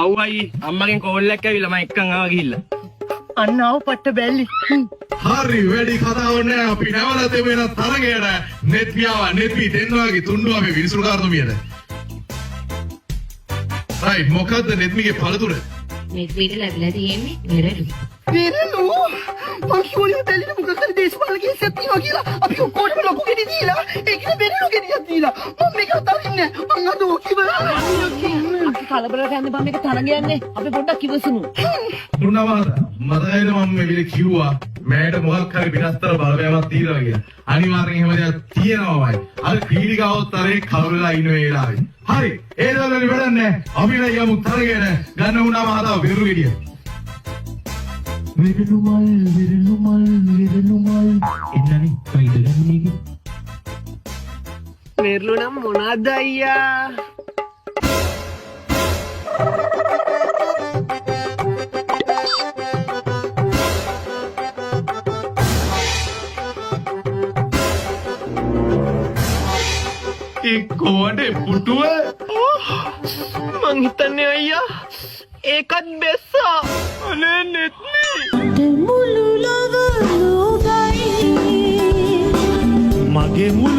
අවුයි අම්මගෙන් call එකක් ඇවිල්ලා මම එක්කන් ආවා ගිහිල්ලා. අන්න ආව පට්ට බැල්ලි. හරි වැඩි කතාවක් නෑ අපි නැවත වෙන තරගයට නෙත් පියාව නෙත් පි දෙන්නාගේ තුන්ඩුව අපි විනිසුරුකාරතුමියද. රයිට් මොකද්ද නෙත්මිගේ පළතුර? නෙත්විට ලැබිලා තියෙන්නේ මෙරළු. වෙරළු මං කිව්වනේ බැල්ලිට මොකක් හරි දේශපාලන කේසයක් තියෙනවා කියලා. අපි ඔක්කොටම ලොකු ගෙඩි දීලා ඒකේ වෙරළු ගෙඩියක් දීලා මම මේක අතාරින්නේ මං අද ඔකිව අපි කලබල කරන්න බෑ මේක තරග යන්නේ. අපි පොඩ්ඩක් ඉවසමු. තුනවද මතකයිද මම මේ විදිහට කිව්වා මෑට මොකක් හරි විනාස්තර බලපෑමක් තියෙනවා කියලා. අනිවාර්යෙන් එහෙම දෙයක් තියෙනවාමයි. අර ක්‍රීඩිකාවොත් තරේ කවුරුලා ඉන්න වෙලාවේ. හරි ඒ දවල්වල වැඩක් නෑ. අපි යමු තරගයට ගන්න උනාම හදාව විරු ගෙඩිය. විරු මල් එන්නනේ කයිද ගන්න මේක. වෙරළු නම් මොනවද අයියා? ඒ කොණ්ඩේ පුටුව මං හිතන්නේ අයියා ඒකත් බැස්සා. අනේ නෙත්නි මුළු ලොව ලෝබයි මගේ මුළු